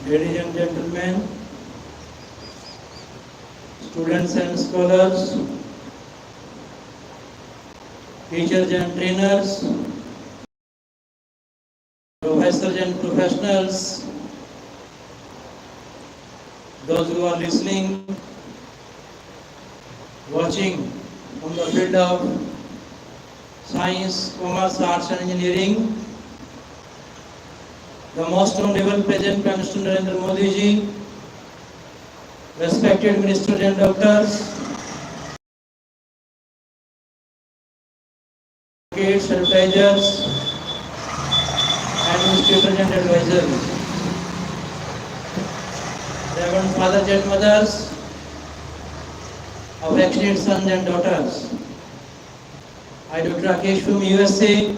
Ladies and gentlemen, students and scholars, teachers and trainers, professors and professionals, those who are listening, watching from the field of science, commerce, arts and engineering, the most honorable President Prime Minister Narendra Modi ji, respected ministers and doctors, advocates, advisors, administrators and advisors, Reverend fathers and mothers, affectionate sons and daughters. I, Dr. Rakesh from USA,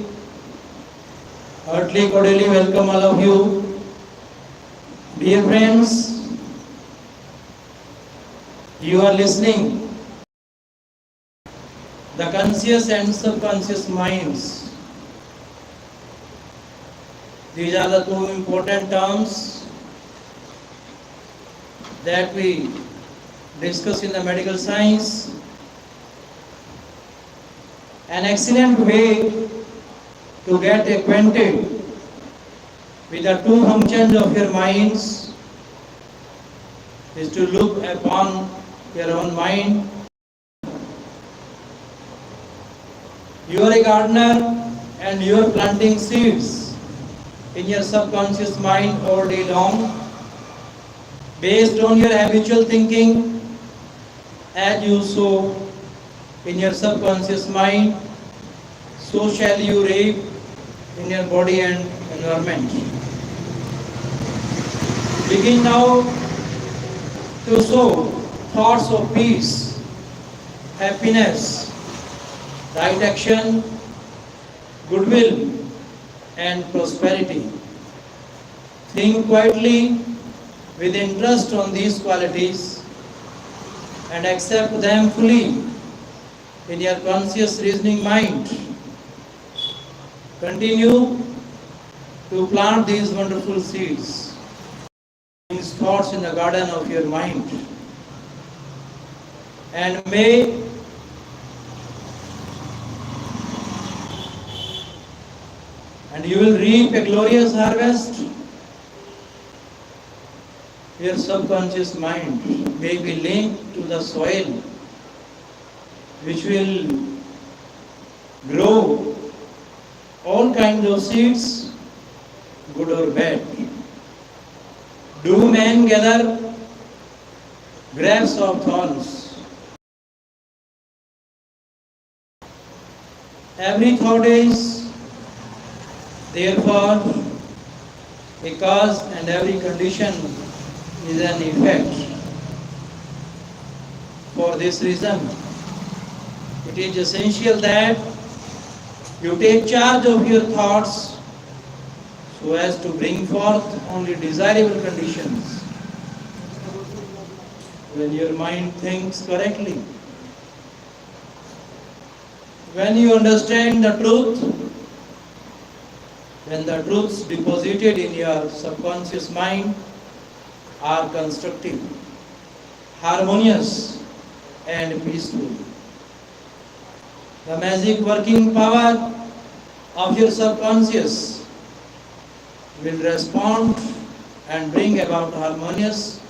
heartily cordially welcome all of you. Dear friends, you are listening. The conscious and subconscious minds. These are the two important terms that we discuss in the medical science. An excellent way to get acquainted with the two functions of your minds is to look upon your own mind. You are a gardener and you are planting seeds in your subconscious mind all day long. Based on your habitual thinking, as you sow in your subconscious mind, so shall you reap in your body and environment. Begin now to sow thoughts of peace, happiness, right action, goodwill, and prosperity. Think quietly with interest on these qualities and accept them fully in your conscious reasoning mind. Continue to plant these wonderful seeds, these thoughts in the garden of your mind. And you will reap a glorious harvest. Your subconscious mind may be linked to the soil, which will grow all kinds of seeds, good or bad. Do men gather grapes of thorns? Every thought is therefore a cause, and every condition is an effect. For this reason, it is essential that you take charge of your thoughts so as to bring forth only desirable conditions. When your mind thinks correctly, when you understand the truth, when the truths deposited in your subconscious mind are constructive, harmonious, and peaceful, the magic working power of your subconscious will respond and bring about harmonious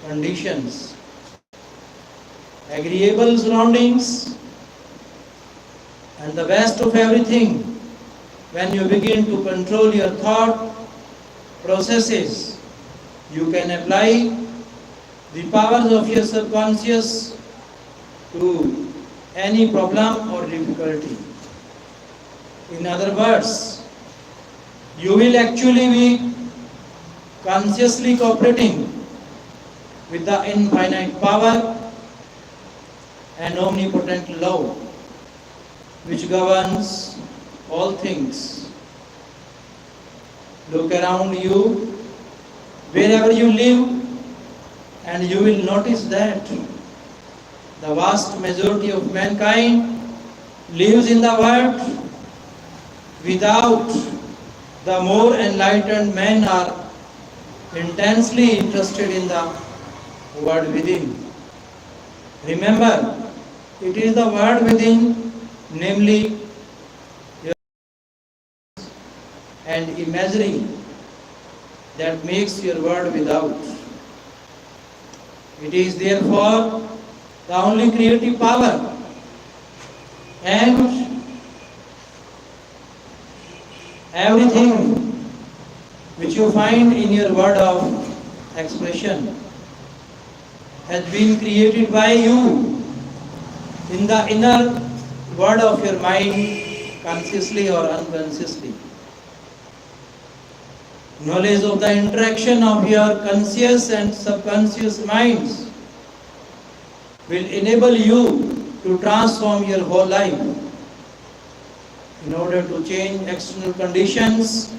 conditions, agreeable surroundings, and the best of everything. When you begin to control your thought processes, you can apply the powers of your subconscious to any problem or difficulty. In other words, you will actually be consciously cooperating with the infinite power and omnipotent law which governs all things. Look around you, wherever you live, and you will notice that the vast majority of mankind lives in the world without the more enlightened men or intensely interested in the word within. Remember, it is the word within, namely your and imagining, that makes your word without. It is therefore the only creative power, and everything which you find in your word of expression has been created by you in the inner word of your mind, consciously or unconsciously. Knowledge of the interaction of your conscious and subconscious minds will enable you to transform your whole life. In order to change external conditions,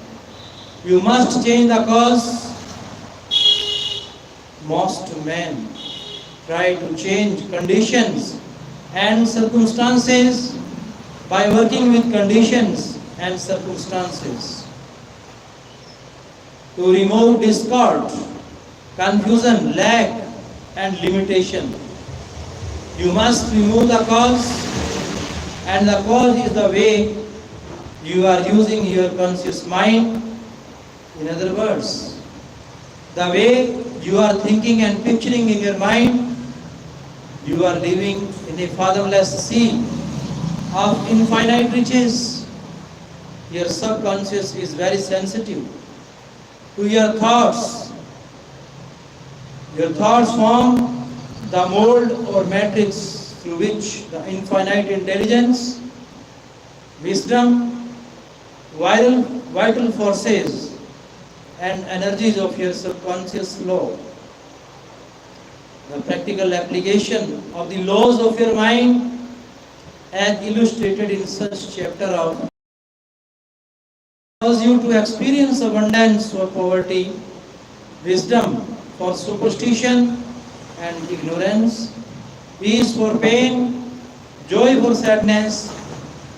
you must change the cause. Most men try to change conditions and circumstances by working with conditions and circumstances. To remove discord, confusion, lack, and limitation, you must remove the cause, and the cause is the way you are using your conscious mind. In other words, the way you are thinking and picturing in your mind, you are living in a fathomless sea of infinite riches. Your subconscious is very sensitive to your thoughts. Your thoughts form the mold or matrix through which the infinite intelligence, wisdom, vital forces and energies of your subconscious flow. The practical application of the laws of your mind, as illustrated in such chapter of, allows you to experience abundance for poverty, wisdom for superstition and ignorance, peace for pain, joy for sadness,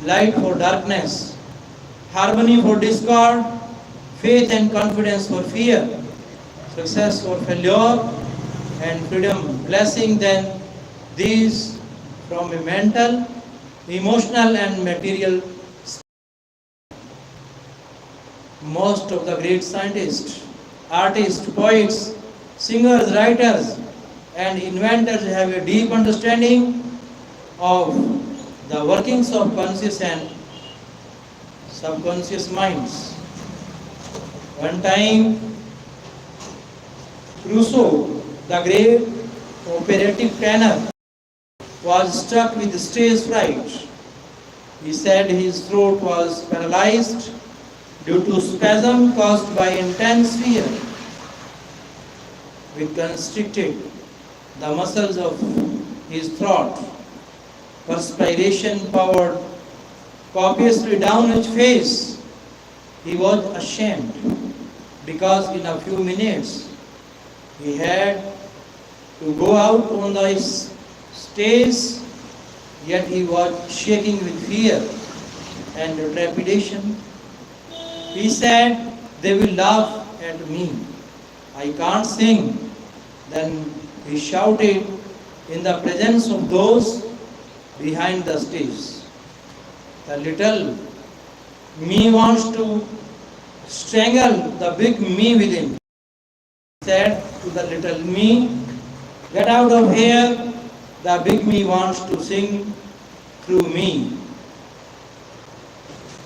light for darkness, harmony for discord, faith and confidence for fear, success for failure, and freedom, blessing then these from a mental, emotional and material. Most of the great scientists, artists, poets, singers, writers and inventors have a deep understanding of the workings of conscious and subconscious minds. One time, Rousseau, the great operatic tenor, was struck with stage fright. He said his throat was paralyzed due to spasm caused by intense fear, which constricted the muscles of his throat. Perspiration poured copiously down his face. He was ashamed because in a few minutes he had to go out on the stage, yet he was shaking with fear and trepidation. He said, "They will laugh at me. I can't sing." Then he shouted in the presence of those behind the stage. The little me wants to strangle the big me within. He said to the little me, "Get out of here. The big me wants to sing through me."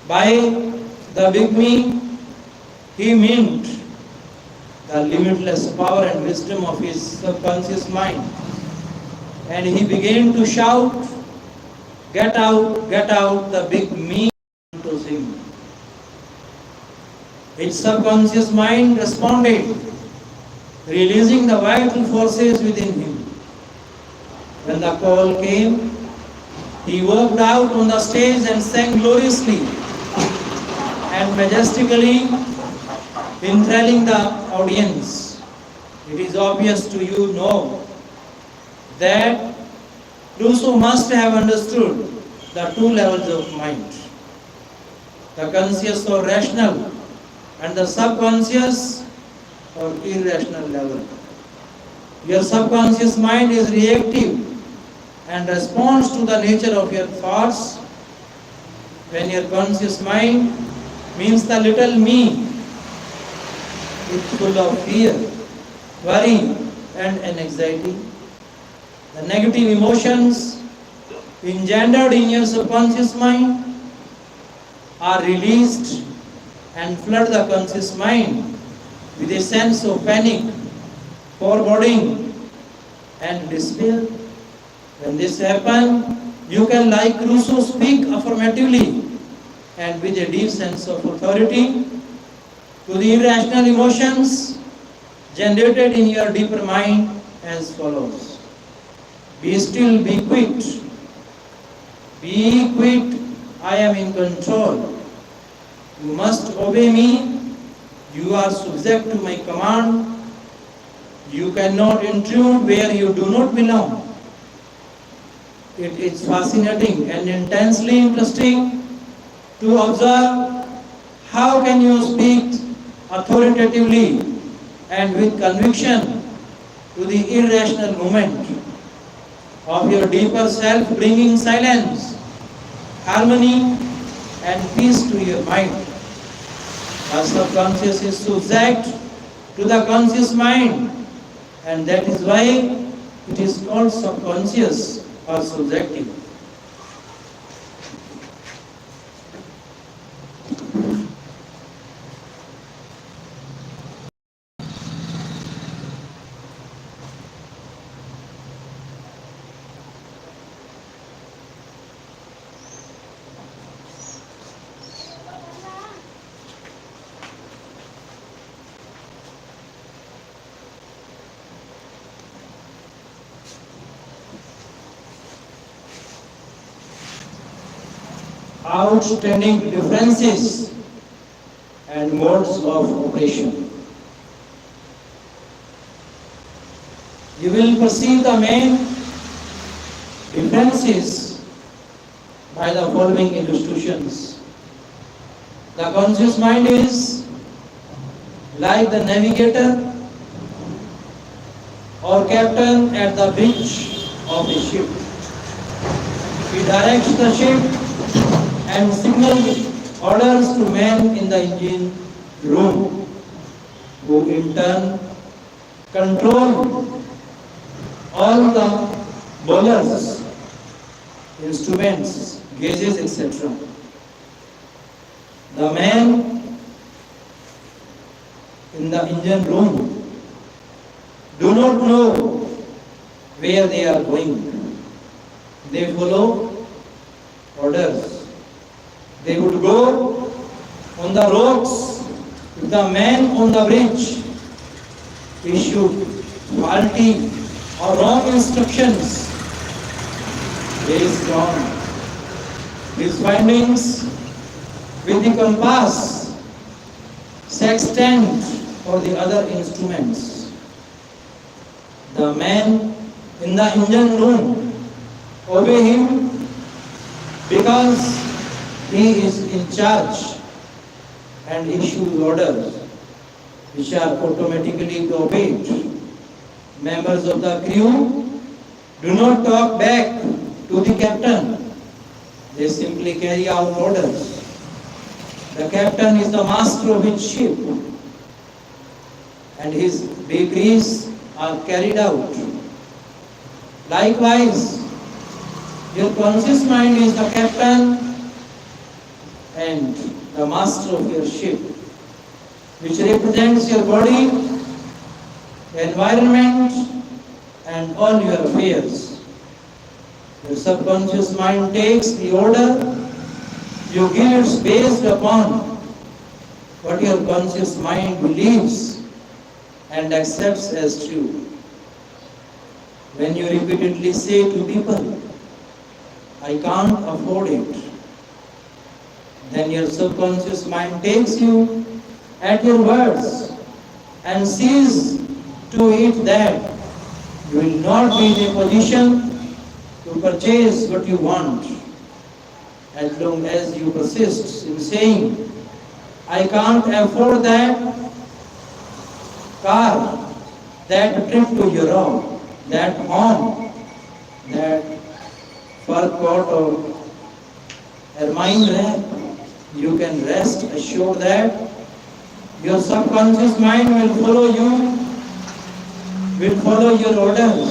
By the big me, he meant the limitless power and wisdom of his subconscious mind. And he began to shout, get out, the big me to sing." His subconscious mind responded, releasing the vital forces within him. When the call came, he walked out on the stage and sang gloriously and majestically, enthralling the audience. It is obvious to you know that Rousseau must have understood the two levels of mind, the conscious or rational and the subconscious, or irrational level. Your subconscious mind is reactive and responds to the nature of your thoughts. When your conscious mind means the little me, it's full of fear, worry, and anxiety. The negative emotions engendered in your subconscious mind are released and flood the conscious mind with a sense of panic, foreboding, and despair. When this happens, you can, like Rousseau, speak affirmatively and with a deep sense of authority to the irrational emotions generated in your deeper mind as follows. Be still, be quiet. Be quiet, I am in control. You must obey me. You are subject to my command. You cannot intrude where you do not belong. It is fascinating and intensely interesting to observe how can you speak authoritatively and with conviction to the irrational movement of your deeper self, bringing silence, harmony, and peace to your mind. Our subconscious is subject to the conscious mind, and that is why it is called subconscious or subjective. Outstanding differences and modes of operation. You will perceive the main differences by the following illustrations. The conscious mind is like the navigator or captain at the bridge of a ship. He directs the ship and signal orders to men in the engine room, who in turn control all the boilers, instruments, gauges, etc. The men in the engine room do not know where they are going. They follow orders. They would go on the rocks if the man on the bridge issued faulty or wrong instructions based on his findings with the compass, sextant, or the other instruments. The man in the engine room obey him because he is in charge and issues orders which are automatically obeyed. Members of the crew do not talk back to the captain. They simply carry out orders. The captain is the master of his ship, and his decrees are carried out. Likewise, your conscious mind is the captain and the master of your ship, which represents your body, environment, and all your affairs. Your subconscious mind takes the order you give it based upon what your conscious mind believes and accepts as true. When you repeatedly say to people, I can't afford it, then your subconscious mind takes you at your words and sees to it that you will not be in a position to purchase what you want. As long as you persist in saying, I can't afford that, car, that trip to Europe, that home, that fur coat or ermine wrap, you can rest assured that your subconscious mind will follow your orders,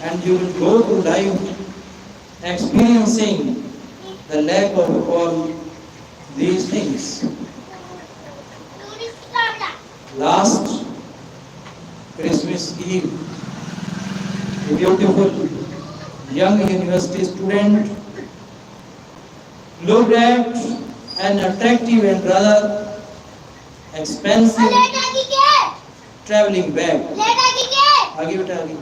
and you will go through life experiencing the lack of all these things. Last Christmas Eve, a beautiful young university student looked at an attractive and rather expensive traveling bag. आगे बेटा आगे.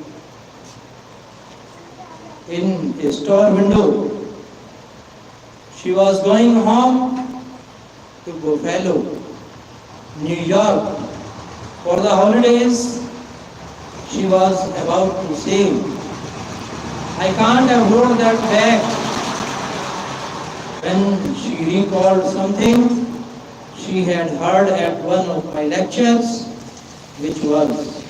In a store window, she was going home to Buffalo, New York. For the holidays, she was about to say, I can't afford that bag. When she recalled something she had heard at one of my lectures, which was,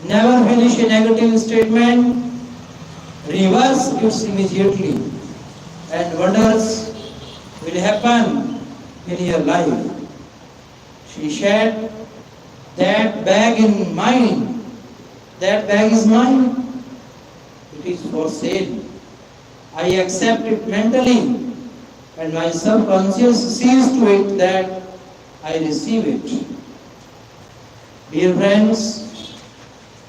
never finish a negative statement, reverse it immediately, and wonders will happen in your life. She said, that bag in mine, that bag is mine, it is for sale. I accept it mentally, and my subconscious sees to it that I receive it. Dear friends,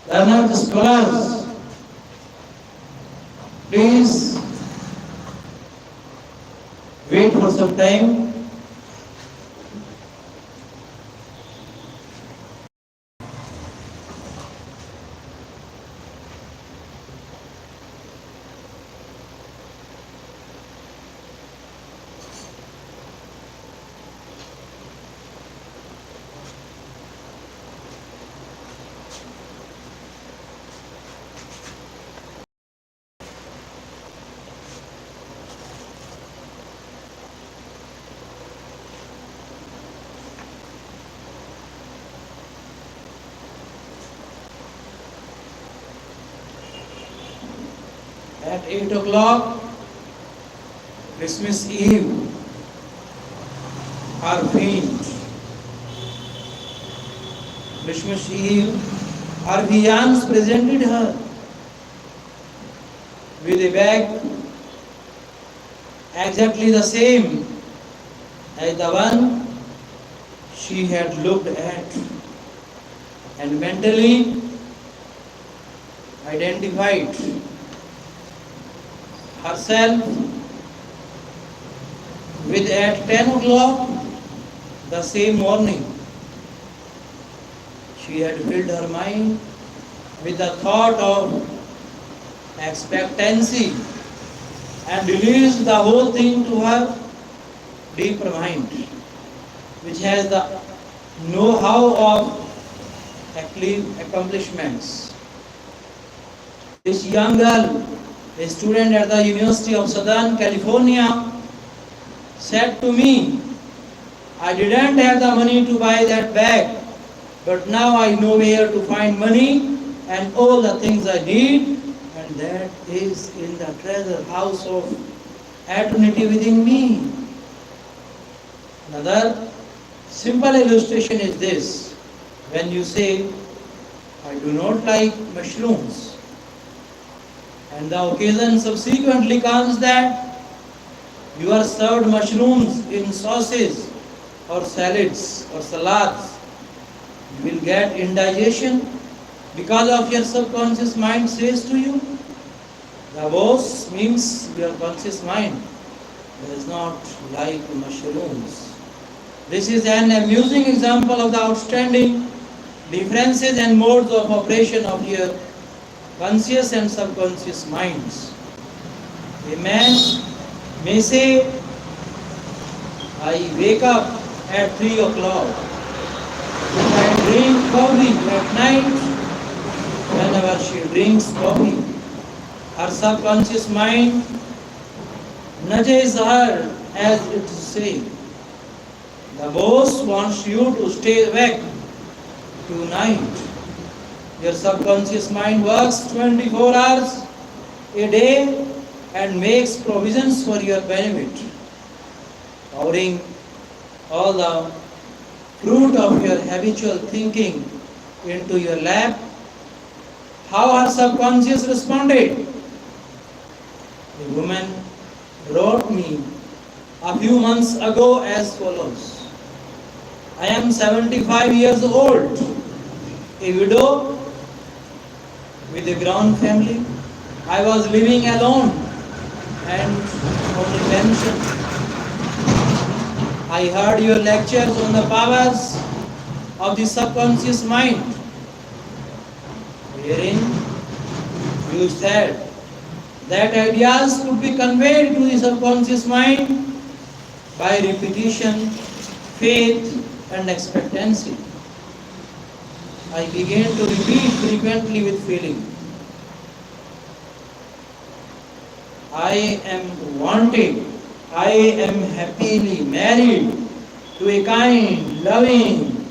learners, scholars, please wait for some time. At 8 o'clock, Christmas Eve, her feet. Christmas Eve, her viands presented her with a bag exactly the same as the one she had looked at, and mentally identified herself with at 10 o'clock the same morning. She had filled her mind with the thought of expectancy and released the whole thing to her deeper mind, which has the know-how of accomplishments. This young girl, a student at the University of Southern California, said to me, I didn't have the money to buy that bag, but now I know where to find money and all the things I need, and that is in the treasure house of eternity within me. Another simple illustration is this. When you say, I do not like mushrooms, and the occasion subsequently comes that you are served mushrooms in sauces or salads or salads, you will get indigestion because of your subconscious mind says to you. The boss means your conscious mind does not like mushrooms. This is an amusing example of the outstanding differences and modes of operation of your conscious and subconscious minds. A man may say, I wake up at 3 o'clock. If I drink coffee at night, whenever she drinks coffee, her subconscious mind nudges her as it is saying, the boss wants you to stay awake tonight. Your subconscious mind works 24 hours a day and makes provisions for your benefit, pouring all the fruit of your habitual thinking into your lap. How our subconscious responded? A woman wrote me a few months ago as follows. I am 75 years old, a widow with a grown family. I was living alone and on a pension. I heard your lectures on the powers of the subconscious mind, wherein you said that ideas could be conveyed to the subconscious mind by repetition, faith, and expectancy. I began to repeat frequently with feeling. I am wanted. I am happily married to a kind, loving,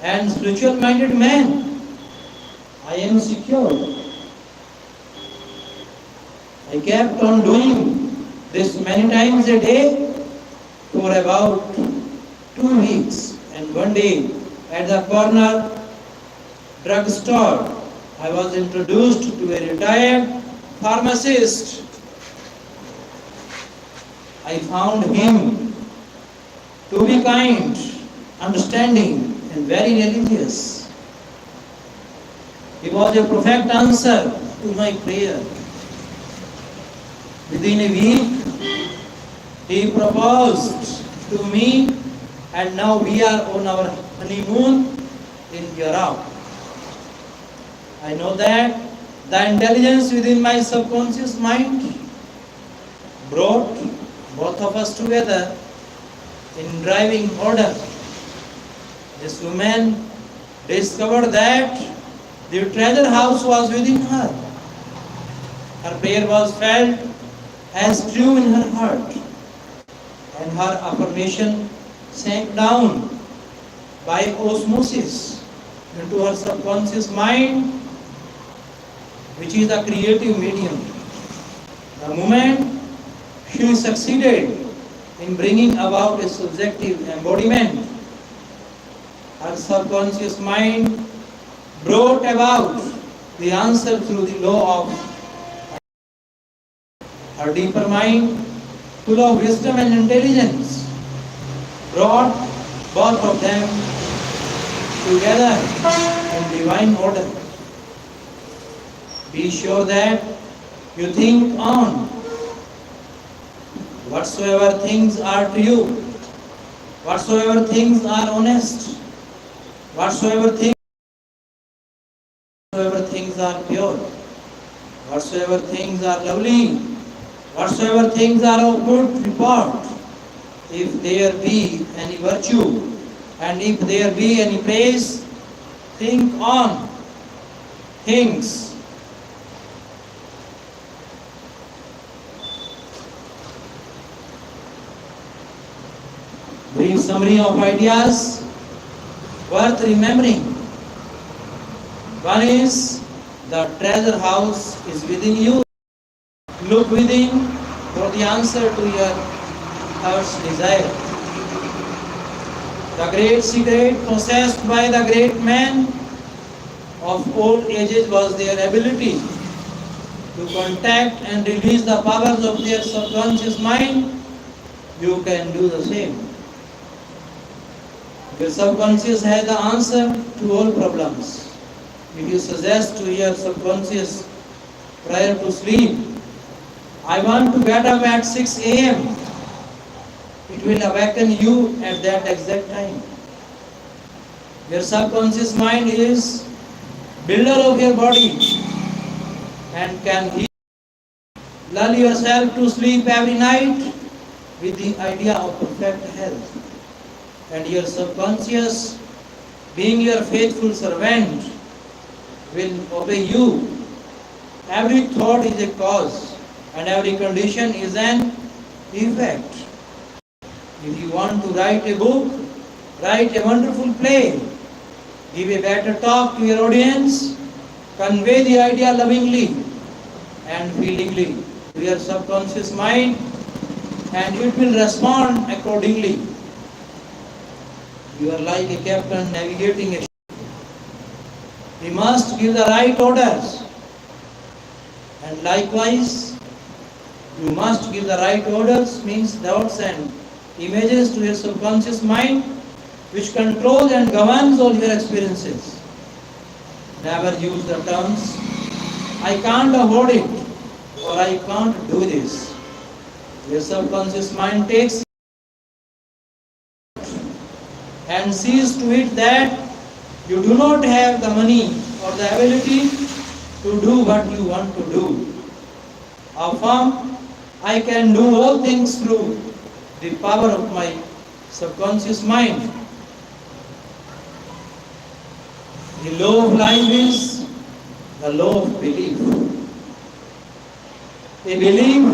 and spiritual-minded man. I am secure. I kept on doing this many times a day for about 2 weeks. And one day, at the corner drugstore, I was introduced to a retired pharmacist. I found him to be kind, understanding, and very religious. He was a perfect answer to my prayer. Within a week, he proposed to me, and now we are on our honeymoon in Europe. I know that the intelligence within my subconscious mind brought both of us together in driving order. This woman discovered that the treasure house was within her. Her prayer was felt as true in her heart, and her affirmation sank down by osmosis into her subconscious mind, which is the creative medium. The moment she succeeded in bringing about a subjective embodiment, her subconscious mind brought about the answer through the law of her deeper mind, full of wisdom and intelligence, brought both of them together in divine order. Be sure that you think on whatsoever things are true, whatsoever things are honest, whatsoever things are pure, whatsoever things are lovely, whatsoever things are of good report, if there be any virtue, and if there be any praise, think on things. Brief summary of ideas worth remembering. One is, the treasure house is within you. Look within for the answer to your heart's desire. The great secret possessed by the great men of old ages was their ability to contact and release the powers of their subconscious mind. You can do the same. Your subconscious has the answer to all problems. If you suggest to your subconscious prior to sleep, I want to get up at 6 a.m., it will awaken you at that exact time. Your subconscious mind is builder of your body and can lull yourself to sleep every night with the idea of perfect health. And your subconscious, being your faithful servant, will obey you. Every thought is a cause and every condition is an effect. If you want to write a book, write a wonderful play, Give a better talk to your audience. Convey the idea lovingly and feelingly to your subconscious mind, and it will respond accordingly. You are like a captain navigating a ship. We must give the right orders, and likewise, you must give the right orders, means thoughts and images to your subconscious mind, which controls and governs all your experiences. Never use the terms, I can't afford it, or I can't do this. Your subconscious mind takes and sees to it that you do not have the money or the ability to do what you want to do. Affirm, I can do all things through the power of my subconscious mind. The law of life is the law of belief. A belief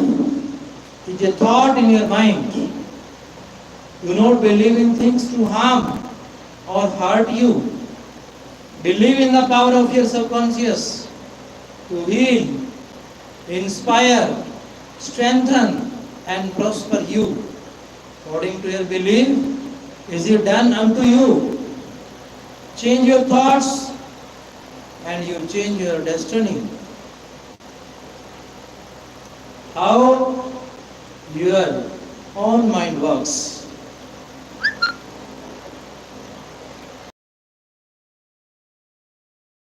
is a thought in your mind. Do not believe in things to harm or hurt you. Believe in the power of your subconscious to heal, inspire, strengthen, and prosper you. According to your belief, is it done unto you? Change your thoughts and you change your destiny. How your own mind works.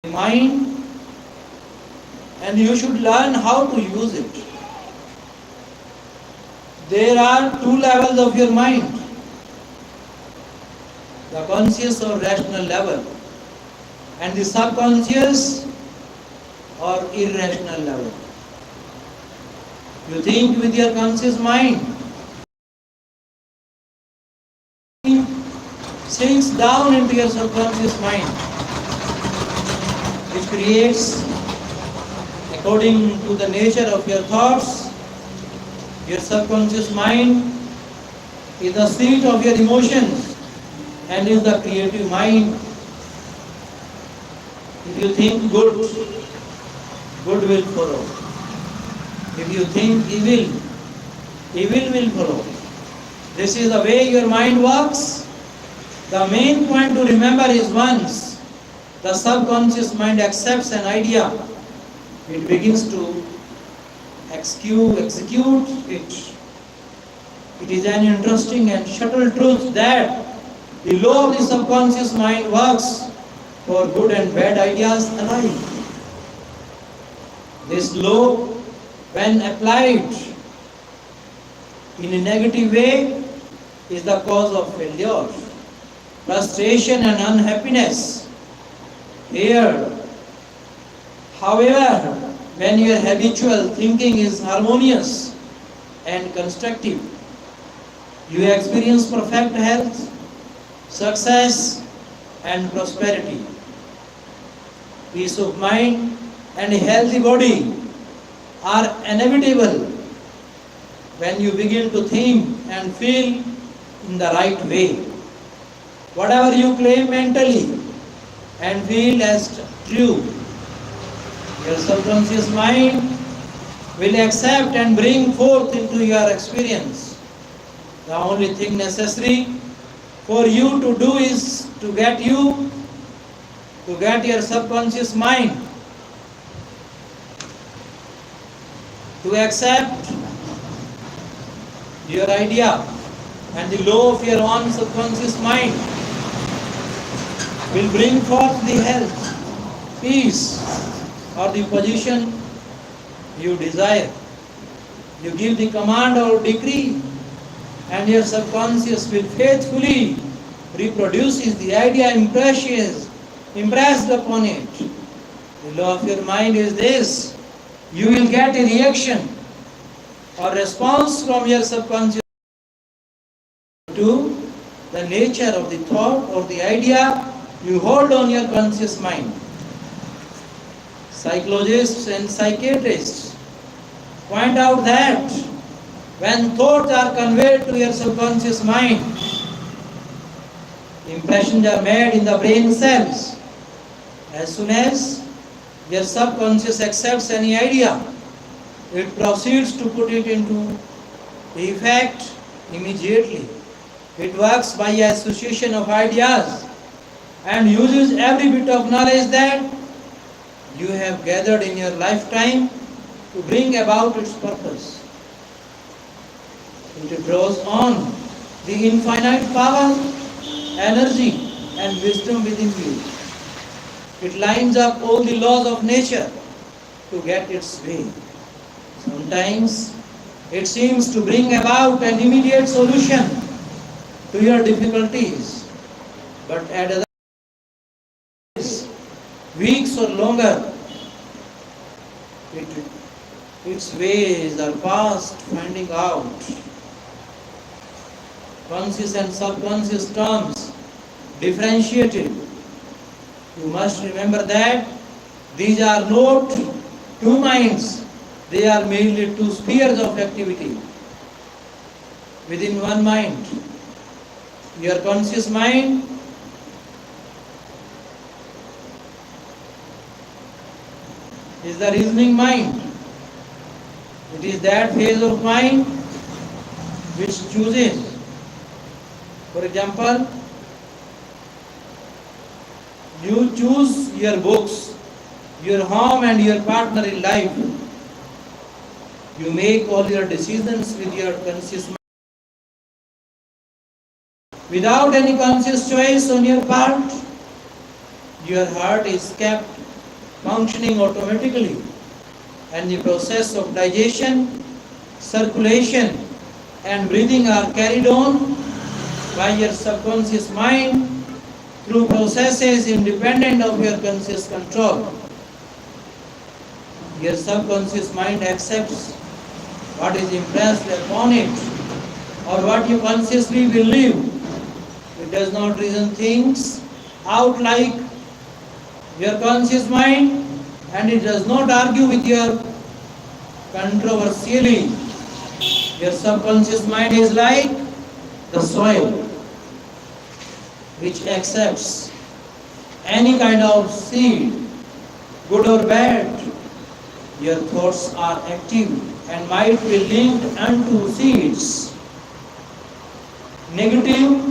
Mind, and you should learn how to use it. There are two levels of your mind, the conscious or rational level, and the subconscious or irrational level. You think with your conscious mind, sinks down into your subconscious mind, which creates, according to the nature of your thoughts, your subconscious mind is the seat of your emotions and is the creative mind. If you think good, good will follow. If you think evil, evil will follow. This is the way your mind works. The main point to remember is once the subconscious mind accepts an idea, it begins to execute it. It is an interesting and subtle truth that the law of the subconscious mind works for good and bad ideas alike. This law, when applied in a negative way, is the cause of failure, frustration and unhappiness. Here, however, when your habitual thinking is harmonious and constructive, you experience perfect health, success and prosperity. Peace of mind and a healthy body are inevitable when you begin to think and feel in the right way. Whatever you claim mentally and feel as true, your subconscious mind will accept and bring forth into your experience. The only thing necessary for you to do is to get your subconscious mind to accept your idea, and the law of your own subconscious mind will bring forth the health, peace, or the position you desire. You give the command or decree, and your subconscious will faithfully reproduces the idea impressed upon it. The law of your mind is this: you will get a reaction or response from your subconscious to the nature of the thought or the idea you hold on your conscious mind. Psychologists and psychiatrists point out that when thoughts are conveyed to your subconscious mind, impressions are made in the brain cells As soon as your subconscious accepts any idea, it proceeds to put it into effect immediately. It works by association of ideas and uses every bit of knowledge that you have gathered in your lifetime to bring about its purpose. It draws on the infinite power, energy, and wisdom within you. It lines up all the laws of nature to get its way. Sometimes it seems to bring about an immediate solution to your difficulties, but at other times, weeks or longer, its ways are past finding out. Conscious and subconscious terms differentiated. You must remember that these are not two minds, they are merely two spheres of activity within one mind. Your conscious mind is the reasoning mind. It is that phase of mind which chooses. For example, you choose your books, your home and your partner in life. You make all your decisions with your conscious mind. Without any conscious choice on your part, your heart is kept functioning automatically, and the process of digestion, circulation, and breathing are carried on by your subconscious mind through processes independent of your conscious control. Your subconscious mind accepts what is impressed upon it or what you consciously believe. It does not reason things out like your conscious mind, and it does not argue with your controversially. Your subconscious mind is like the soil which accepts any kind of seed, good or bad. Your thoughts are active and might be linked unto seeds. Negative,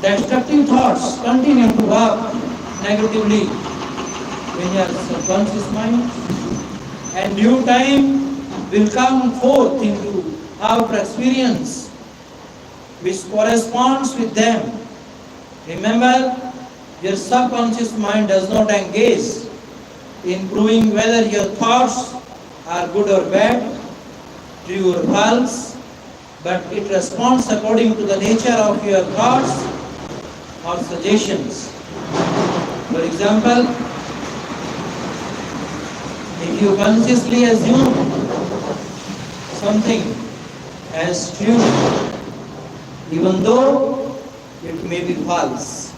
destructive thoughts continue to work negatively in your subconscious mind, and new time will come forth into our experience which corresponds with them. Remember, your subconscious mind does not engage in proving whether your thoughts are good or bad, true or false, but it responds according to the nature of your thoughts or suggestions. For example, if you consciously assume something as true, even though it may be false,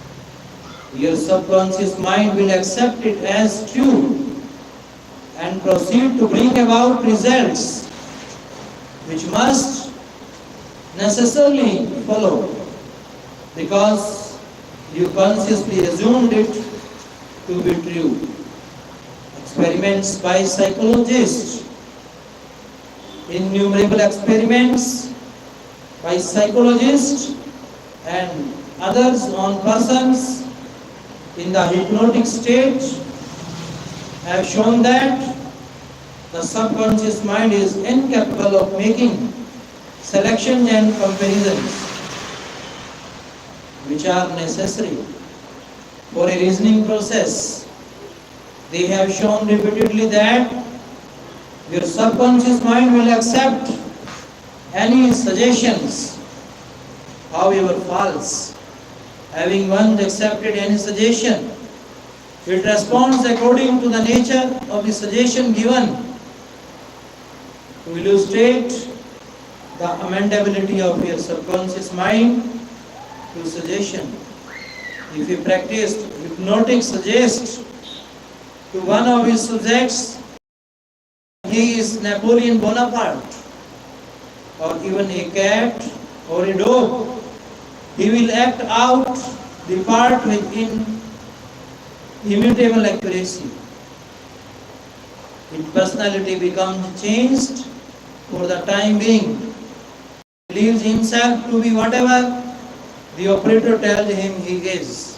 your subconscious mind will accept it as true and proceed to bring about results which must necessarily follow, because you consciously assumed it to be true. Experiments by psychologists, innumerable experiments by psychologists and others on persons in the hypnotic state have shown that the subconscious mind is incapable of making selections and comparisons which are necessary for a reasoning process. They have shown repeatedly that your subconscious mind will accept any suggestions, however false. Having once accepted any suggestion, it responds according to the nature of the suggestion given. To illustrate the amendability of your subconscious mind to suggestion, if you practiced hypnotic suggest to one of his subjects, he is Napoleon Bonaparte, or even a cat or a dog, he will act out the part within immutable accuracy. Its personality becomes changed for the time being. He believes himself to be whatever the operator tells him he is.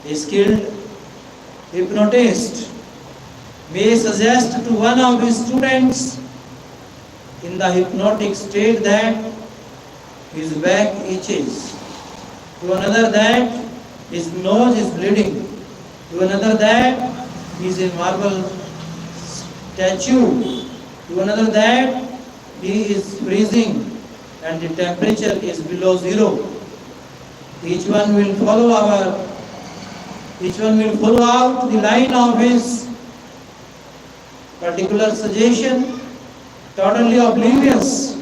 A skilled hypnotist may suggest to one of his students in the hypnotic state that his back itches, to another that his nose is bleeding, to another that he is a marble statue, to another that he is freezing and the temperature is below zero. Each one will follow out the line of his particular suggestion, totally oblivious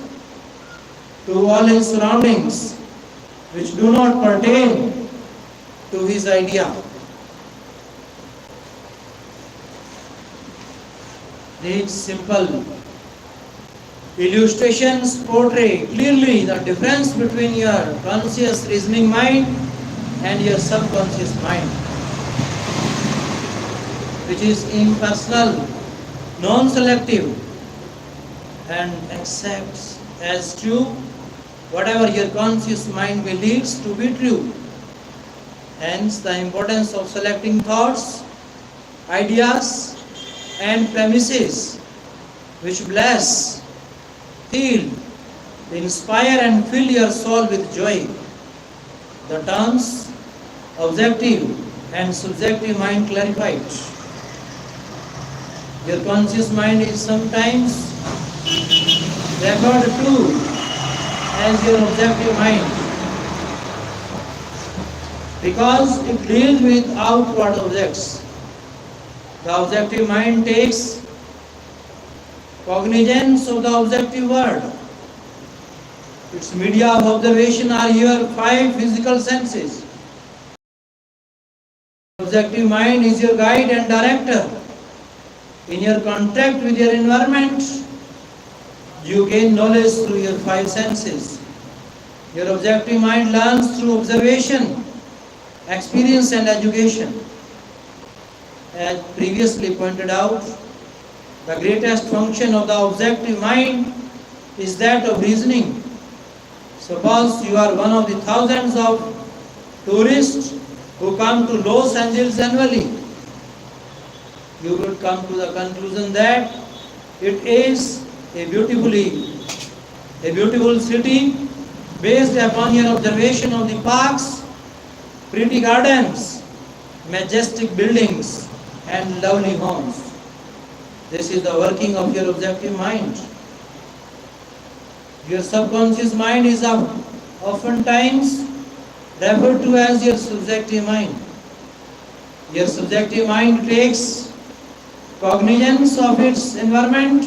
to all his surroundings, which do not pertain to his idea. These simple illustrations portray clearly the difference between your conscious reasoning mind and your subconscious mind, which is impersonal, non-selective, and accepts as true whatever your conscious mind believes to be true. Hence, the importance of selecting thoughts, ideas, and premises which bless, heal, inspire, and fill your soul with joy. The terms objective and subjective mind clarified. Your conscious mind is sometimes referred to as your objective mind because it deals with outward objects. The objective mind takes cognizance of the objective world. Its media of observation are your 5 physical senses. The objective mind is your guide and director. In your contact with your environment, you gain knowledge through your 5 senses. Your objective mind learns through observation, experience, and education. As previously pointed out, the greatest function of the objective mind is that of reasoning. Suppose you are one of the thousands of tourists who come to Los Angeles annually. You would come to the conclusion that it is a beautiful city based upon your observation of the parks, pretty gardens, majestic buildings, and lovely homes. This is the working of your objective mind. Your subconscious mind is oftentimes referred to as your subjective mind. Your subjective mind takes cognizance of its environment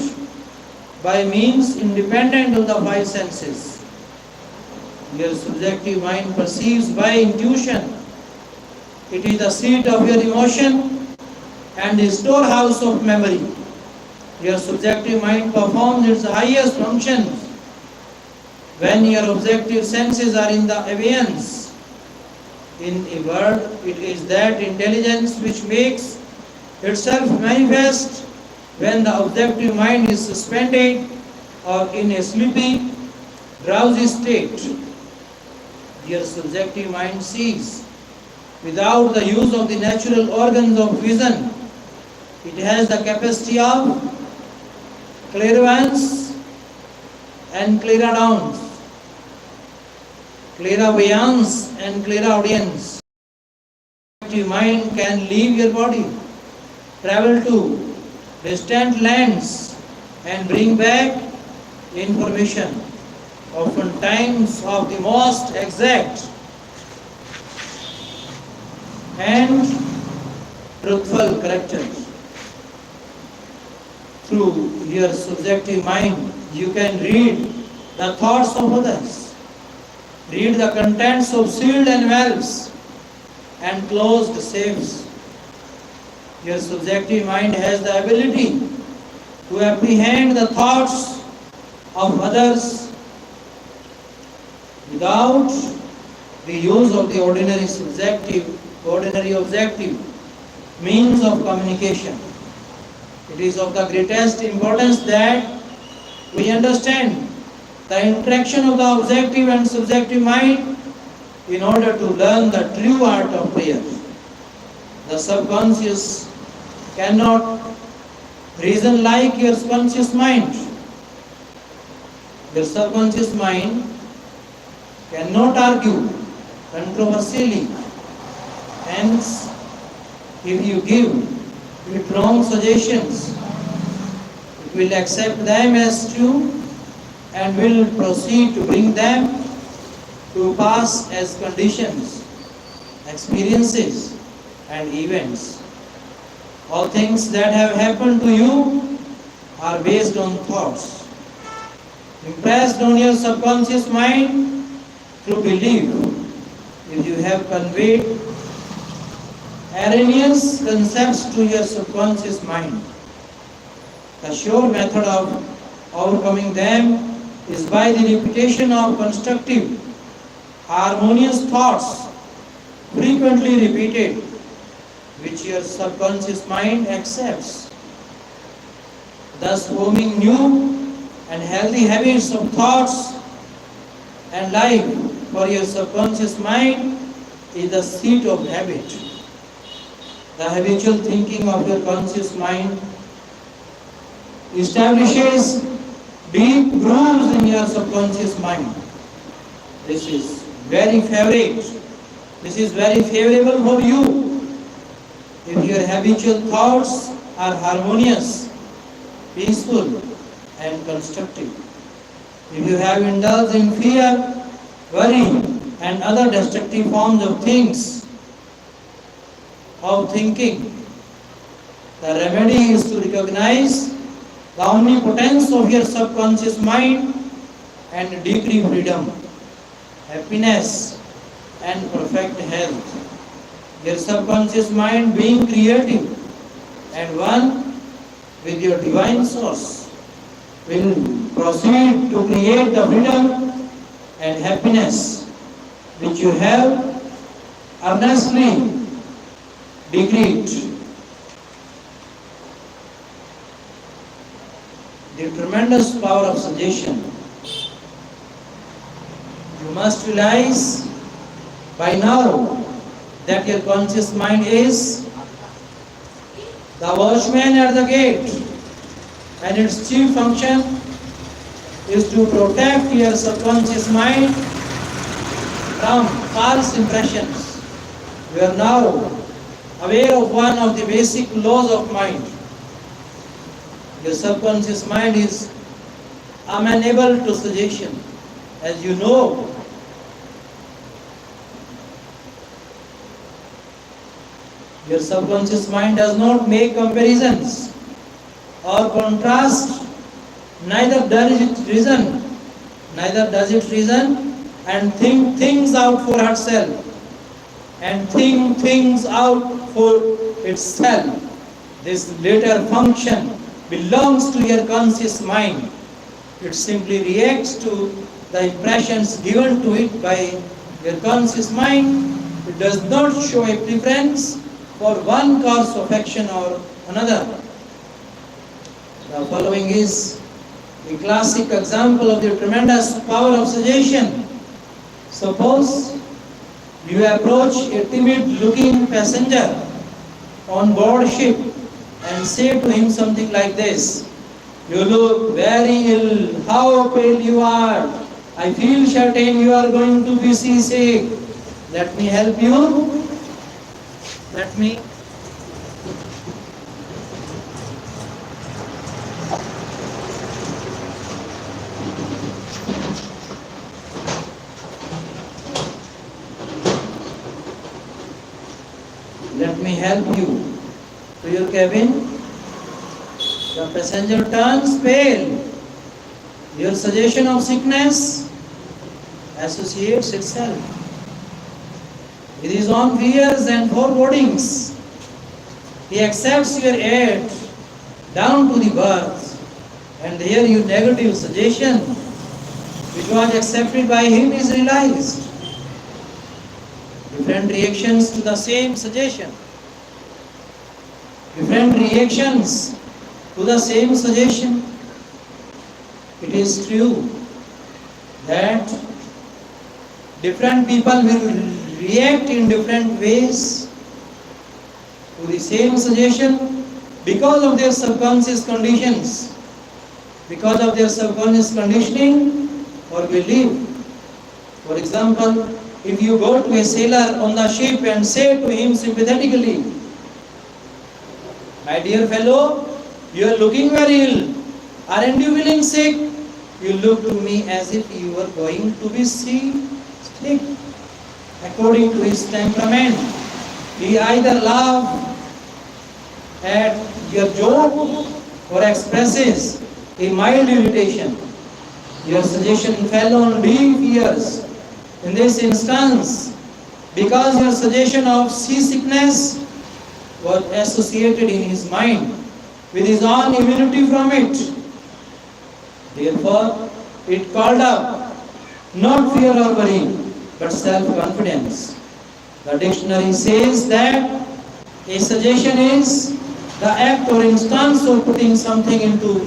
by means independent of the 5 senses. Your subjective mind perceives by intuition. It is the seat of your emotion and the storehouse of memory. Your subjective mind performs its highest functions when your objective senses are in the abeyance. In a word, it is that intelligence which makes itself manifest when the objective mind is suspended or in a sleepy, drowsy state. Your subjective mind sees without the use of the natural organs of vision. It has the capacity of clairvoyance and clairaudience, and clairaudience. Your mind can leave your body, travel to distant lands, and bring back information, oftentimes of the most exact and truthful character. Through your subjective mind, you can read the thoughts of others, read the contents of sealed envelopes and closed safes. Your subjective mind has the ability to apprehend the thoughts of others without the use of the ordinary objective means of communication. It is of the greatest importance that we understand the interaction of the objective and subjective mind in order to learn the true art of prayer. The subconscious cannot reason like your conscious mind. Your subconscious mind cannot argue controversially. Hence, if you give it wrong suggestions, it will accept them as true and will proceed to bring them to pass as conditions, experiences, and events. All things that have happened to you are based on thoughts, impressed on your subconscious mind through belief. If you have conveyed erroneous concepts to your subconscious mind, the sure method of overcoming them is by the repetition of constructive, harmonious thoughts, frequently repeated, which your subconscious mind accepts. Thus, forming new and healthy habits of thoughts and life for your subconscious mind is the seat of habit. The habitual thinking of your conscious mind establishes deep grooves in your subconscious mind. This is very favorable. This is very favorable for you if your habitual thoughts are harmonious, peaceful, and constructive. If you have indulged in fear, worry, and other destructive forms of thinking, the remedy is to recognize the omnipotence of your subconscious mind and decree freedom, happiness, and perfect health. Your subconscious mind being creative and one with your divine source will proceed to create the freedom and happiness which you have earnestly decreed. The tremendous power of suggestion. You must realize by now that your conscious mind is the watchman at the gate, and its chief function is to protect your subconscious mind from false impressions. You are now aware of one of the basic laws of mind. Your subconscious mind is amenable to suggestion. As you know, your subconscious mind does not make comparisons or contrast, neither does it reason and think things out for herself and think things out for itself. This latter function belongs to your conscious mind. It simply reacts to the impressions given to it by your conscious mind. It does not show a preference for one course of action or another. The following is a classic example of the tremendous power of suggestion. Suppose you approach a timid-looking passenger on board ship and say to him something like this: "You look very ill. How pale you are. I feel certain you are going to be seasick. Let me help you. Let me help you to your cabin." The passenger turns pale. Your suggestion of sickness associates itself with his own fears and forebodings. He accepts your aid down to the berth, and there your negative suggestion, which was accepted by him, is realized. Different reactions to the same suggestion. different reactions to the same suggestion. It is true that different people will react in different ways to the same suggestion because of their subconscious conditions, because of their subconscious conditioning or belief. For example, if you go to a sailor on the ship and say to him sympathetically, "My dear fellow, you are looking very ill. Aren't you feeling sick?" You look to me as if you were going to be sick. According to his temperament, he either laughs at your joke or expresses a mild irritation. Your suggestion fell on deaf ears. In this instance, because your suggestion of seasickness was associated in his mind with his own immunity from it. Therefore, it called up not fear or worry, but self-confidence. The dictionary says that a suggestion is the act or instance of putting something into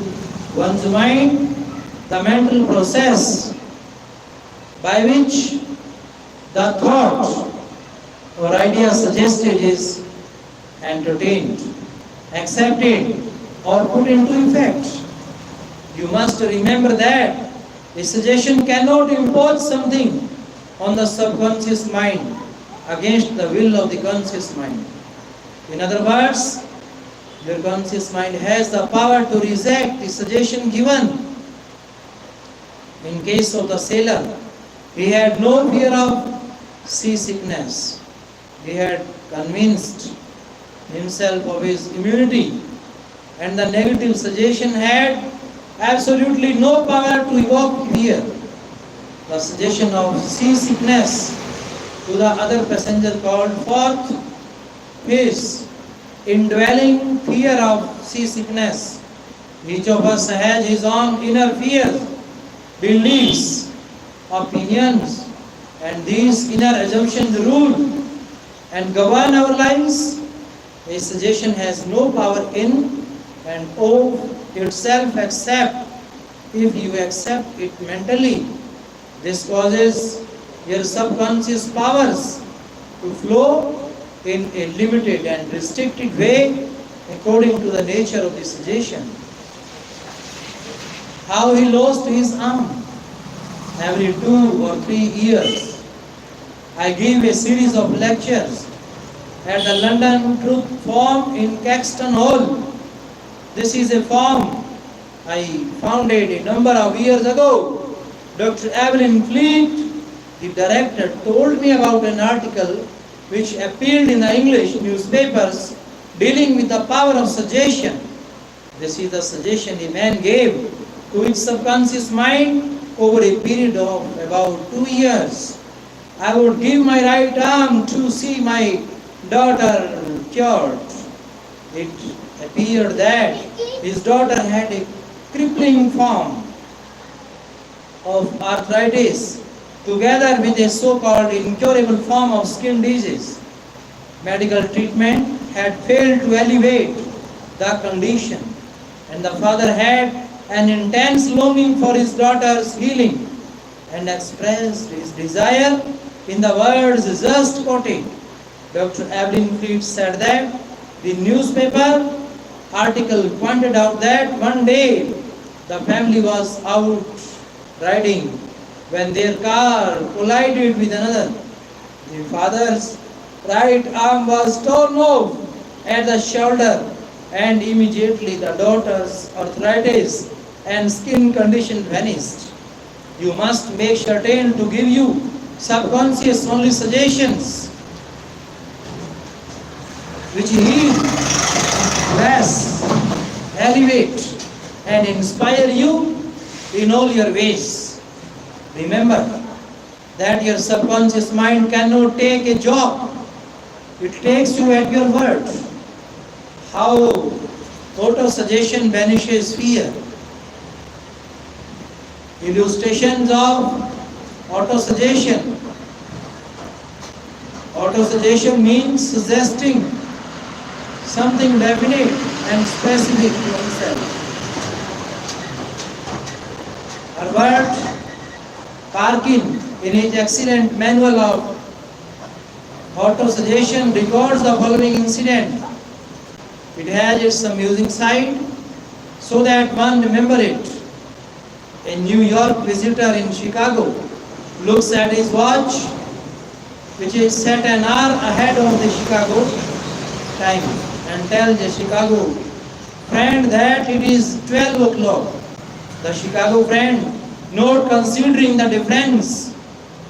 one's mind, the mental process by which the thought or idea suggested is entertained, accepted, or put into effect. You must remember that a suggestion cannot impose something on the subconscious mind against the will of the conscious mind. In other words, your conscious mind has the power to reject the suggestion given. In case of the sailor, he had no fear of seasickness. He had convinced himself of his immunity, and the negative suggestion had absolutely no power to evoke fear. The suggestion of seasickness to the other passenger called forth his indwelling fear of seasickness. Each of us has his own inner fears, beliefs, opinions, and these inner assumptions rule and govern our lives. A suggestion has no power in and of itself except if you accept it mentally. This causes your subconscious powers to flow in a limited and restricted way according to the nature of the suggestion. How he lost his arm. Every 2 or 3 years, I give a series of lectures at the London Truth Forum in Caxton Hall. This is a forum I founded a number of years ago. Dr. Evelyn Fleet, the director, told me about an article which appeared in the English newspapers dealing with the power of suggestion. This is the suggestion a man gave to his subconscious mind over a period of about 2 years. I would give my right arm to see my daughter cured. It appeared that his daughter had a crippling form of arthritis together with a so-called incurable form of skin disease. Medical treatment had failed to alleviate the condition, and the father had an intense longing for his daughter's healing and expressed his desire in the words just quoted. Dr. Evelyn Fleet said that the newspaper article pointed out that one day the family was out riding when their car collided with another. The father's right arm was torn off at the shoulder, and immediately the daughter's arthritis and skin condition vanished. You must make certain to give you subconscious only suggestions which heal, bless, elevate, and inspire you in all your ways. Remember that your subconscious mind cannot take a job. It takes you at your word. How auto-suggestion banishes fear. Illustrations of auto-suggestion. Auto-suggestion means suggesting something definite and specific to himself. Albert Parkin, in his excellent manual of autosuggestion, records the following incident. It has its amusing side, so that one remember it. A New York visitor in Chicago looks at his watch, which is set an hour ahead of the Chicago time, and tells the Chicago friend that it is 12 o'clock. The Chicago friend, not considering the difference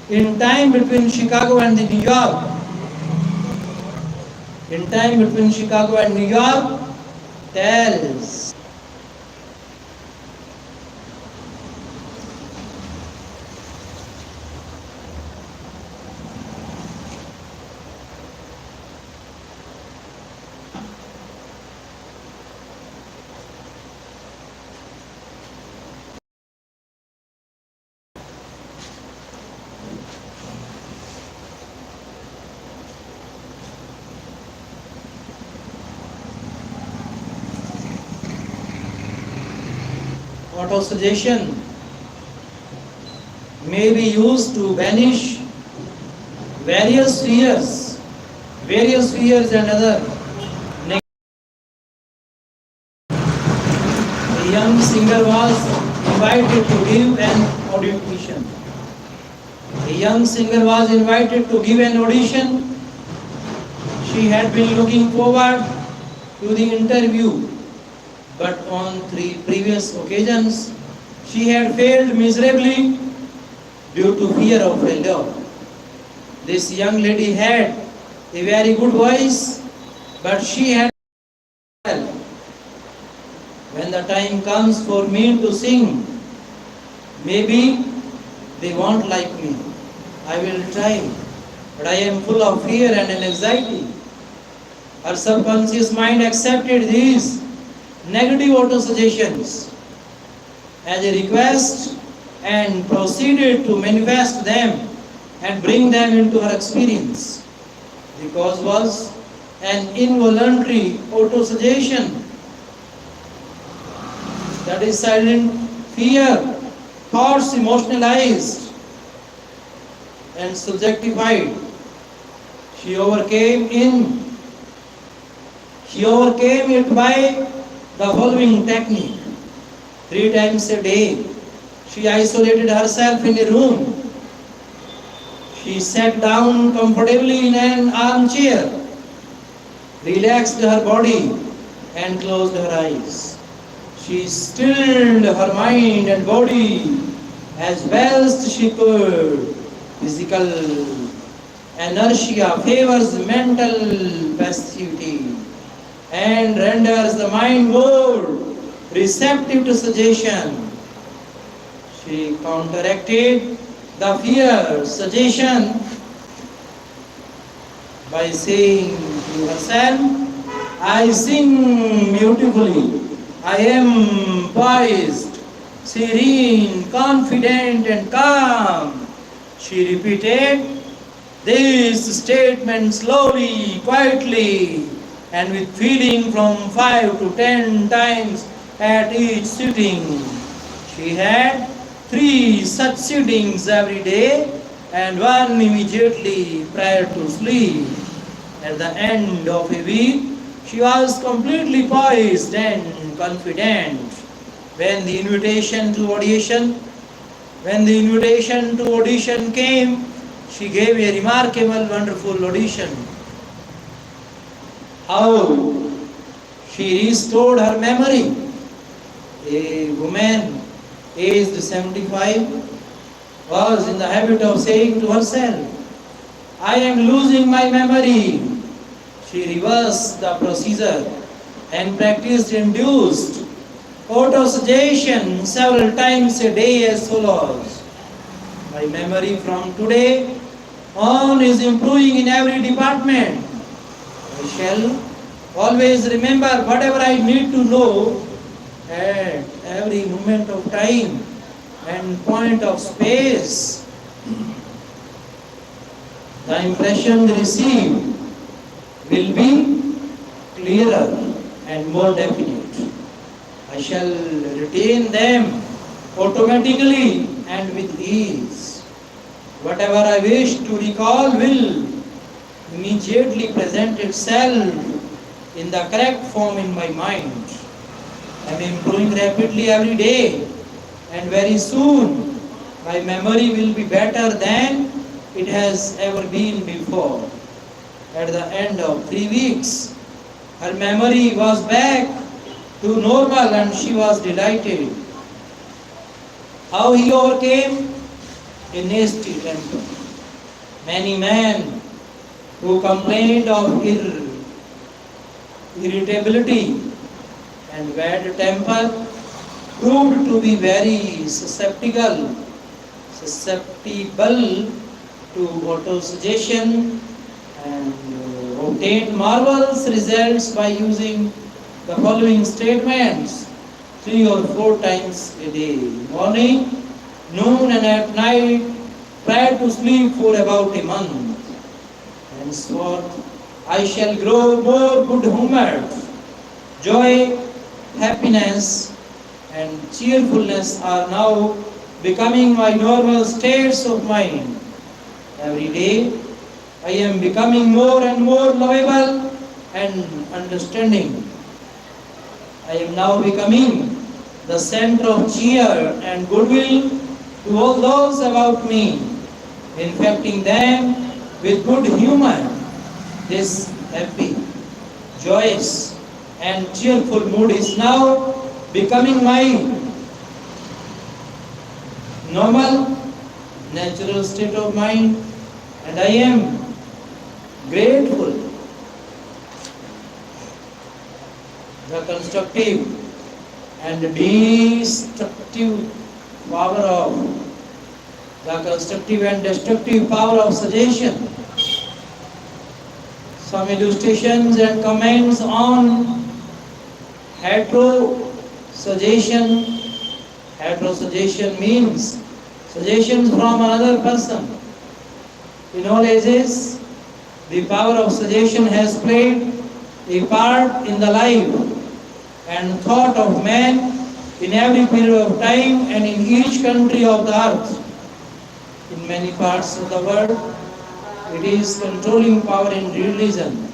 in time between Chicago and New York, tells autosuggestion may be used to banish various fears and other. A young singer was invited to give an audition. She had been looking forward to the interview, but on 3 previous occasions she had failed miserably due to fear of failure. This young lady had a very good voice, but she had, when the time comes for me to sing, maybe they won't like me. I will try, but I am full of fear and anxiety. Her subconscious mind accepted these negative autosuggestions as a request and proceeded to manifest them and bring them into her experience. The cause was an involuntary autosuggestion, that is silent fear, thoughts emotionalized and subjectified. She overcame it by the following technique. 3 times a day, she isolated herself in a room. She sat down comfortably in an armchair, relaxed her body, and closed her eyes. She stilled her mind and body as best she could. Physical inertia favors mental passivity and renders the mind more receptive to suggestion. She counteracted the fear suggestion by saying to herself, I sing beautifully, I am poised, serene, confident and calm. She repeated this statement slowly, quietly, and with feeling from 5 to 10 times at each sitting. She had 3 such sittings every day and 1 immediately prior to sleep. At the end of a week, she was completely poised and confident. When the invitation to audition came, she gave a remarkable, wonderful audition. How she restored her memory. A woman aged 75 was in the habit of saying to herself, I am losing my memory. She reversed the procedure and practiced induced autosuggestion several times a day as follows. My memory from today on is improving in every department. I shall always remember whatever I need to know at every moment of time and point of space. The impression received will be clearer and more definite. I shall retain them automatically and with ease. Whatever I wish to recall will immediately present itself in the correct form in my mind. I am improving rapidly every day, and very soon my memory will be better than it has ever been before. At the end of 3 weeks, her memory was back to normal and she was delighted. How he overcame? A nasty temper. Many men who complained of irritability and bad temper proved to be very susceptible to autosuggestion and obtained marvelous results by using the following statements 3 or 4 times a day, morning, noon and at night, prior to sleep for about a month. Henceforth, I shall grow more good-humored. Joy, happiness and cheerfulness are now becoming my normal states of mind. Every day, I am becoming more and more lovable and understanding. I am now becoming the center of cheer and goodwill to all those about me, infecting them with good humor. This happy, joyous, and cheerful mood is now becoming my normal, natural state of mind, and I am grateful. The constructive and destructive power of suggestion. Some illustrations and comments on heterosuggestion. Heterosuggestion means suggestions from another person. In all ages, the power of suggestion has played a part in the life and thought of man in every period of time and in each country of the earth. In many parts of the world, it is controlling power in religion.